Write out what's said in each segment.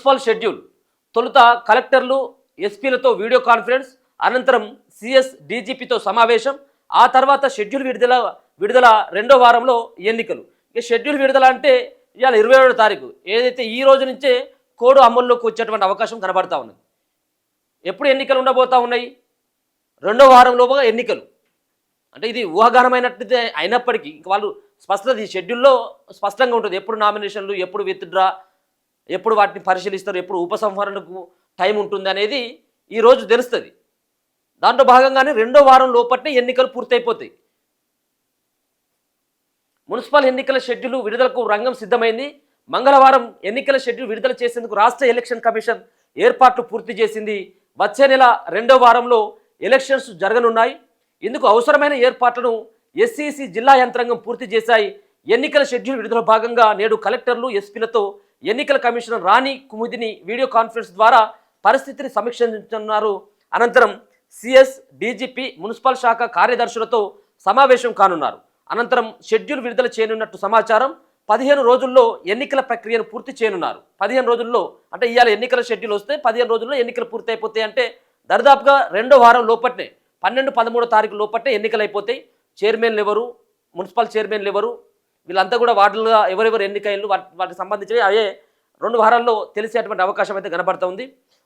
Municipal schedule తొలుత కలెక్టర్లు ఎస్పీలతో video conference, అనంతరం సిఎస్ డీజీపీతో సమావేశం, ఆ తర్వాత షెడ్యూల్ విడుదల రెండో వారంలో ఎన్నికలు. ఇక షెడ్యూల్ విడుదల అంటే ఇవాళ 27వ తారీఖు, ఏదైతే ఈ రోజు నుంచే కోడ్ అమల్లోకి వచ్చేటువంటి అవకాశం కనబడతా ఉన్నది. ఎప్పుడు ఎన్నికలు ఉండబోతా ఉన్నాయి? రెండో వారంలోగా ఎన్నికలు. అంటే ఇది ఊహాగానమైనట్టు అయినప్పటికీ వాళ్ళు స్పష్టత ఈ షెడ్యూల్లో స్పష్టంగా ఉంటుంది. ఎప్పుడు నామినేషన్లు, ఎప్పుడు విత్డ్రా, ఎప్పుడు వాటిని పరిశీలిస్తారు, ఎప్పుడు ఉపసంహరణకు టైం ఉంటుంది అనేది ఈరోజు తెలుస్తుంది. దాంట్లో భాగంగానే రెండో వారం లోపట్నే ఎన్నికలు పూర్తయిపోతాయి. మున్సిపల్ ఎన్నికల షెడ్యూల్ విడుదలకు రంగం సిద్ధమైంది. మంగళవారం ఎన్నికల షెడ్యూల్ విడుదల చేసేందుకు రాష్ట్ర ఎలక్షన్ కమిషన్ ఏర్పాట్లు పూర్తి చేసింది. వచ్చే నెల రెండో వారంలో ఎలక్షన్స్ జరగనున్నాయి. ఇందుకు అవసరమైన ఏర్పాట్లను ఎస్సీసీ జిల్లా యంత్రాంగం పూర్తి చేశాయి. ఎన్నికల షెడ్యూల్ విడుదల భాగంగా నేడు కలెక్టర్లు, ఎస్పీలతో ఎన్నికల కమిషనర్ రాణి కుముదిని వీడియో కాన్ఫరెన్స్ ద్వారా పరిస్థితిని సమీక్షించనున్నారు. అనంతరం సిఎస్, డీజీపీ, మున్సిపల్ శాఖ కార్యదర్శులతో సమావేశం కానున్నారు. అనంతరం షెడ్యూల్ విడుదల చేయనున్నట్టు సమాచారం. 15 రోజుల్లో ఎన్నికల ప్రక్రియను పూర్తి చేయనున్నారు. 15 రోజుల్లో అంటే ఇవాళ ఎన్నికల షెడ్యూల్ వస్తే 15 రోజుల్లో ఎన్నికలు పూర్తి అయిపోతాయి. అంటే దరిదాపుగా రెండో వారం లోపట్నే 12, 13 తారీఖు లోపట్నే ఎన్నికలు అయిపోతాయి. చైర్మన్లు ఎవరు, మున్సిపల్ చైర్మన్లు ఎవరు, వీళ్ళంతా కూడా వార్డులుగా ఎవరెవరు ఎన్నికలు వాటికి సంబంధించి అయ్యే 2 వారాల్లో తెలిసేటువంటి అవకాశం అయితే కనబడుతుంది.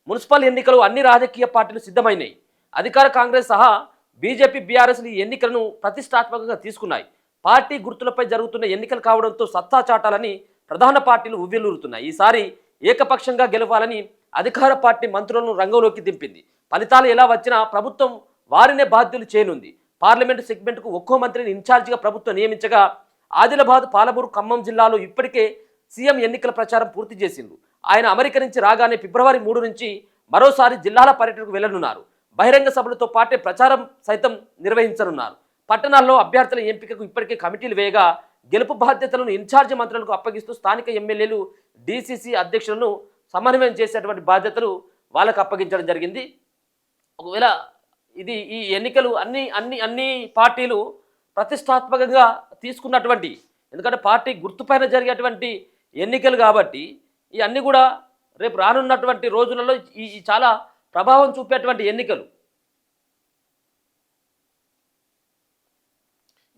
మున్సిపల్ ఎన్నికలు అన్ని రాజకీయ పార్టీలు సిద్ధమైనాయి. అధికార కాంగ్రెస్ సహా బీజేపీ, బీఆర్ఎస్లు ఈ ఎన్నికలను ప్రతిష్టాత్మకంగా తీసుకున్నాయి. పార్టీ గుర్తులపై జరుగుతున్న ఎన్నికలు కావడంతో సత్తా చాటాలని ప్రధాన పార్టీలు ఉవ్విళ్లూరుతున్నాయి. ఈసారి ఏకపక్షంగా గెలవాలని అధికార పార్టీ మంత్రులను రంగంలోకి దింపింది. ఫలితాలు ఎలా వచ్చినా ప్రభుత్వం వారినే బాధ్యులు చేయనుంది. పార్లమెంటు సెగ్మెంట్కు ఒక్కో మంత్రిని ఇన్ఛార్జిగా ప్రభుత్వం నియమించగా ఆదిలాబాద్, పాలమూరు, ఖమ్మం జిల్లాలో ఇప్పటికే సీఎం ఎన్నికల ప్రచారం పూర్తి చేసింది. ఆయన అమెరికా నుంచి రాగానే ఫిబ్రవరి 3 నుంచి మరోసారి జిల్లాల పర్యటనకు వెళ్లనున్నారు. బహిరంగ సభలతో పాటే ప్రచారం సైతం నిర్వహించనున్నారు. పట్టణాల్లో అభ్యర్థుల ఎంపికకు ఇప్పటికే కమిటీలు వేయగా గెలుపు బాధ్యతలను ఇన్ఛార్జి మంత్రులకు అప్పగిస్తూ స్థానిక ఎమ్మెల్యేలు, డీసీసీ అధ్యక్షులను సమన్వయం చేసేటువంటి బాధ్యతలు వాళ్ళకు అప్పగించడం జరిగింది. ఒకవేళ ఈ ఎన్నికలు అన్ని పార్టీలు ప్రతిష్టాత్మకంగా తీసుకున్నటువంటి, ఎందుకంటే పార్టీ గుర్తుపైన జరిగేటువంటి ఎన్నికలు కాబట్టి ఇవన్నీ కూడా రేపు రానున్నటువంటి రోజులలో ఈ చాలా ప్రభావం చూపేటువంటి ఎన్నికలు.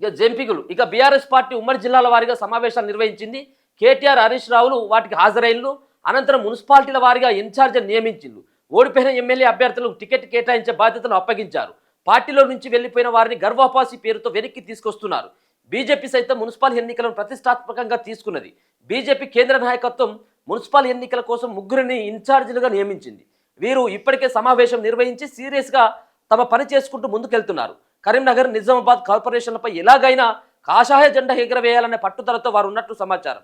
ఇక జంపికలు, ఇక బీఆర్ఎస్ పార్టీ ఉమ్మడి జిల్లాల వారీగా సమావేశాలు నిర్వహించింది. కేటీఆర్, హరీష్ రావులు వాటికి హాజరైన్లు. అనంతరం మున్సిపాలిటీల వారీగా ఇన్ఛార్జిని నియమించింది. ఓడిపోయిన ఎమ్మెల్యే అభ్యర్థులకు టికెట్ కేటాయించే బాధ్యతను అప్పగించారు. పార్టీలో నుంచి వెళ్లిపోయిన వారిని గర్వాపాసి పేరుతో వెనక్కి తీసుకొస్తున్నారు. బీజేపీ సైతం మున్సిపల్ ఎన్నికలను ప్రతిష్టాత్మకంగా తీసుకున్నది. బీజేపీ కేంద్ర నాయకత్వం మున్సిపల్ ఎన్నికల కోసం 3 ఇన్ఛార్జీలుగా నియమించింది. వీరు ఇప్పటికే సమావేశం నిర్వహించి సీరియస్గా తమ పని చేసుకుంటూ ముందుకెళ్తున్నారు. కరీంనగర్, నిజామాబాద్ కార్పొరేషన్లపై ఎలాగైనా కాషాయ జెండా ఎగరవేయాలనే పట్టుదలతో వారు ఉన్నట్టు సమాచారం.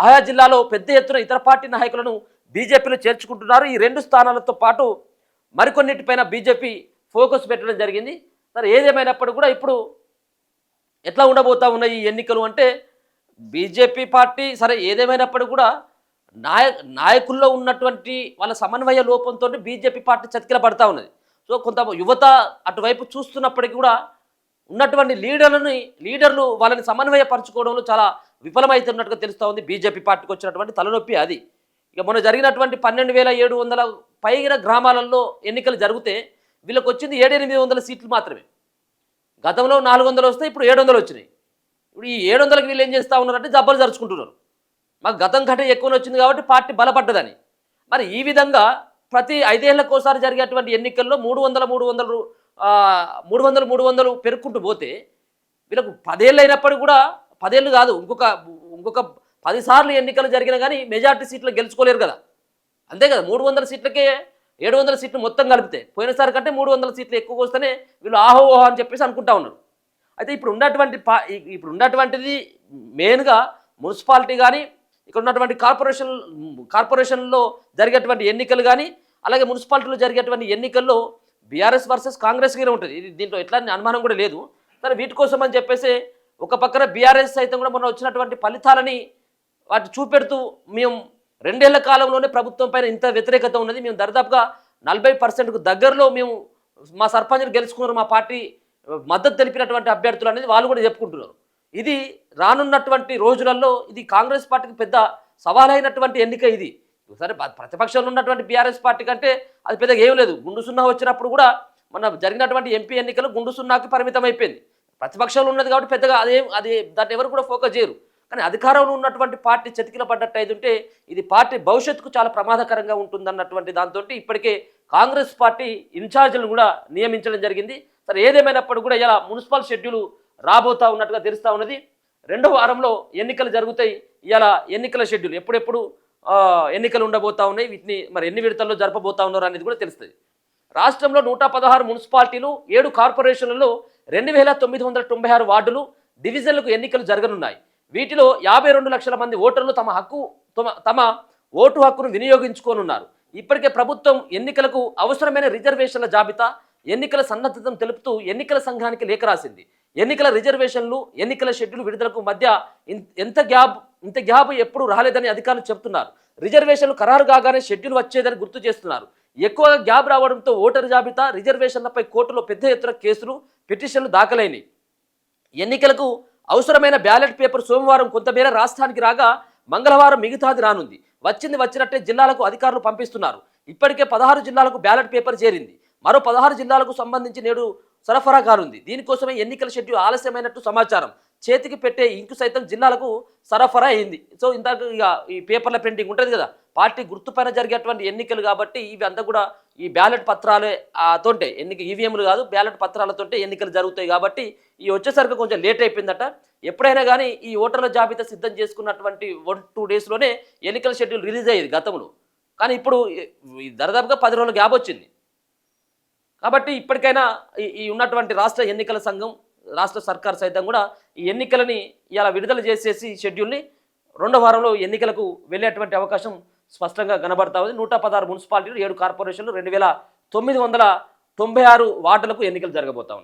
ఆయా జిల్లాలో పెద్ద ఎత్తున ఇతర పార్టీ నాయకులను బీజేపీలో చేర్చుకుంటున్నారు. ఈ 2 స్థానాలతో పాటు మరికొన్నిటిపైన బీజేపీ ఫోకస్ పెట్టడం జరిగింది. సరే, ఏదేమైనప్పుడు కూడా ఇప్పుడు ఎట్లా ఉండబోతా ఉన్నాయి ఈ ఎన్నికలు అంటే బీజేపీ పార్టీ సరే ఏదేమైనప్పుడు కూడా నాయకుల్లో ఉన్నటువంటి వాళ్ళ సమన్వయ లోపంతో బీజేపీ పార్టీ చతికిల పడతా ఉన్నది. సో కొంత యువత అటువైపు చూస్తున్నప్పటికీ కూడా ఉన్నటువంటి లీడర్లు వాళ్ళని సమన్వయపరచుకోవడంలో చాలా విఫలమవుతున్నట్టుగా తెలుస్తూ ఉంది. బీజేపీ పార్టీకి వచ్చినటువంటి తలనొప్పి అది. ఇక మొన్న జరిగినటువంటి 12,700 పైన గ్రామాలలో ఎన్నికలు జరిగితే వీళ్ళకి వచ్చింది 700-800 సీట్లు మాత్రమే. గతంలో 400 వస్తే ఇప్పుడు 700 వచ్చినాయి. ఇప్పుడు ఈ 700కి వీళ్ళు ఏం చేస్తూ ఉన్నారంటే జబ్బలు జరుచుకుంటున్నారు. మాకు గతం కంటే ఎక్కువ వచ్చింది కాబట్టి పార్టీ బలపడ్డదని. మరి ఈ విధంగా ప్రతి 5 ఏళ్లకోసారి జరిగేటువంటి ఎన్నికల్లో 300 పెరుక్కుంటూ పోతే వీళ్ళకు 10 ఏళ్ళు అయినప్పటికీ కూడా 10 ఏళ్ళు కాదు ఇంకొక 10 సార్లు ఎన్నికలు జరిగినా కానీ మెజార్టీ సీట్లు గెలుచుకోలేరు కదా. అంతే కదా, 300 సీట్లకే 700 సీట్లు మొత్తం కలిపితే పోయినసారి కంటే 300 సీట్లు ఎక్కువ వస్తేనే వీళ్ళు ఆహో ఓహో అని చెప్పేసి అనుకుంటా ఉన్నారు. అయితే ఇప్పుడు ఉన్నటువంటిది మెయిన్గా మున్సిపాలిటీ కానీ ఇక్కడ ఉన్నటువంటి కార్పొరేషన్లో జరిగేటువంటి ఎన్నికలు కానీ అలాగే మున్సిపాలిటీలో జరిగేటువంటి ఎన్నికల్లో బీఆర్ఎస్ వర్సెస్ కాంగ్రెస్గానే ఉంటుంది. ఇది దీంట్లో ఎట్లాంటి అనుమానం కూడా లేదు. సరే, వీటి కోసం అని చెప్పేసి ఒక పక్కన బీఆర్ఎస్ సైతం కూడా మొన్న వచ్చినటువంటి ఫలితాలని వాటి చూపెడుతూ మేము 2 ఏళ్ల కాలంలోనే ప్రభుత్వం పైన ఇంత వ్యతిరేకత ఉన్నది, మేము దరిదాపుగా 40%కు దగ్గరలో మేము మా సర్పంచ్ని గెలుచుకున్నారు, మా పార్టీ మద్దతు తెలిపినటువంటి అభ్యర్థులు అనేది వాళ్ళు కూడా చెప్పుకుంటున్నారు. ఇది రానున్నటువంటి రోజులలో ఇది కాంగ్రెస్ పార్టీకి పెద్ద సవాలైనటువంటి ఎన్నిక. ఇది సరే ప్రతిపక్షంలో ఉన్నటువంటి బీఆర్ఎస్ పార్టీ కంటే అది పెద్దగా ఏం లేదు. గుండు సున్నా వచ్చినప్పుడు కూడా మన జరిగినటువంటి ఎంపీ ఎన్నికలు గుండు సున్నాకి పరిమితం అయిపోయింది. ప్రతిపక్షంలో ఉన్నది కాబట్టి పెద్దగా అది దాన్ని ఎవరు కూడా ఫోకస్ చేయరు. కానీ అధికారంలో ఉన్నటువంటి పార్టీ చతికిల పడ్డట్టు అయితే ఇది పార్టీ భవిష్యత్తుకు చాలా ప్రమాదకరంగా ఉంటుందన్నటువంటి దాంతో ఇప్పటికే కాంగ్రెస్ పార్టీ ఇన్ఛార్జీలను కూడా నియమించడం జరిగింది. సరే ఏదేమైనప్పుడు కూడా ఇలా మున్సిపల్ షెడ్యూల్ రాబోతా ఉన్నట్టుగా తెలుస్తూ ఉన్నది. రెండవ వారంలో ఎన్నికలు జరుగుతాయి. ఇలా ఎన్నికల షెడ్యూల్ ఎప్పుడెప్పుడు ఎన్నికలు ఉండబోతా ఉన్నాయి, వీటిని మరి ఎన్ని విడతల్లో జరపబోతా ఉన్నారు అనేది కూడా తెలుస్తుంది. రాష్ట్రంలో 116 మున్సిపాలిటీలు 7 కార్పొరేషన్లలో 2996 వార్డులు డివిజన్లకు ఎన్నికలు జరగనున్నాయి. వీటిలో 52 లక్షల మంది ఓటర్లు తమ ఓటు హక్కును వినియోగించుకోనున్నారు. ఇప్పటికే ప్రభుత్వం ఎన్నికలకు అవసరమైన రిజర్వేషన్ల జాబితా, ఎన్నికల సన్నద్ధతను తెలుపుతూ ఎన్నికల సంఘానికి లేఖ రాసింది. ఎన్నికల రిజర్వేషన్లు, ఎన్నికల షెడ్యూల్ విడుదలకు మధ్య ఇంత గ్యాప్ ఎప్పుడు రాలేదని అధికారులు చెబుతున్నారు. రిజర్వేషన్లు ఖరారు కాగానే షెడ్యూల్ వచ్చేదని గుర్తు చేస్తున్నారు. ఎక్కువగా గ్యాప్ రావడంతో ఓటరు జాబితా, రిజర్వేషన్లపై కోర్టులో పెద్ద ఎత్తున కేసులు, పిటిషన్లు దాఖలైనవి. ఎన్నికలకు అవసరమైన బ్యాలెట్ పేపర్ సోమవారం కొంతమేర రాష్ట్రానికి రాగా మంగళవారం మిగతాది రానుంది. వచ్చినట్టే జిల్లాలకు అధికారులు పంపిస్తున్నారు. ఇప్పటికే 16 జిల్లాలకు బ్యాలెట్ పేపర్ చేరింది. మరో 16 జిల్లాలకు సంబంధించి నేడు సరఫరా కానుంది. దీనికోసమే ఎన్నికల షెడ్యూల్ ఆలస్యమైనట్టు సమాచారం. చేతికి పెట్టే ఇంకు సైతం జిల్లాలకు సరఫరా అయింది. సో ఇందాక ఇక ఈ పేపర్ల ప్రింటింగ్ ఉంటుంది కదా, పార్టీ గుర్తుపైన జరిగేటువంటి ఎన్నికలు కాబట్టి ఇవి అంతా కూడా ఈ బ్యాలెట్ పత్రాలే తోటే ఈవీఎంలు కాదు, బ్యాలెట్ పత్రాలతోటే ఎన్నికలు జరుగుతాయి. కాబట్టి ఈ వచ్చేసరికి కొంచెం లేట్ అయిపోయిందట. ఎప్పుడైనా కానీ ఈ ఓటర్ల జాబితా సిద్ధం చేసుకున్నటువంటి 1-2 డేస్లోనే ఎన్నికల షెడ్యూల్ రిలీజ్ అయ్యేది గతంలో. కానీ ఇప్పుడు దాదాపుగా 10 రోజుల గ్యాప్ వచ్చింది. కాబట్టి ఇప్పటికైనా ఈ ఉన్నటువంటి రాష్ట్ర ఎన్నికల సంఘం, రాష్ట్ర సర్కార్ సైతం కూడా ఈ ఎన్నికలని ఇలా విడుదల చేసేసి షెడ్యూల్ని రెండో వారంలో ఎన్నికలకు వెళ్ళేటువంటి అవకాశం స్పష్టంగా కనబడతా ఉంది. 116 మున్సిపాలిటీలు, 7 కార్పొరేషన్లు, 2996 వార్డులకు ఎన్నికలు జరగబోతా ఉన్నాయి.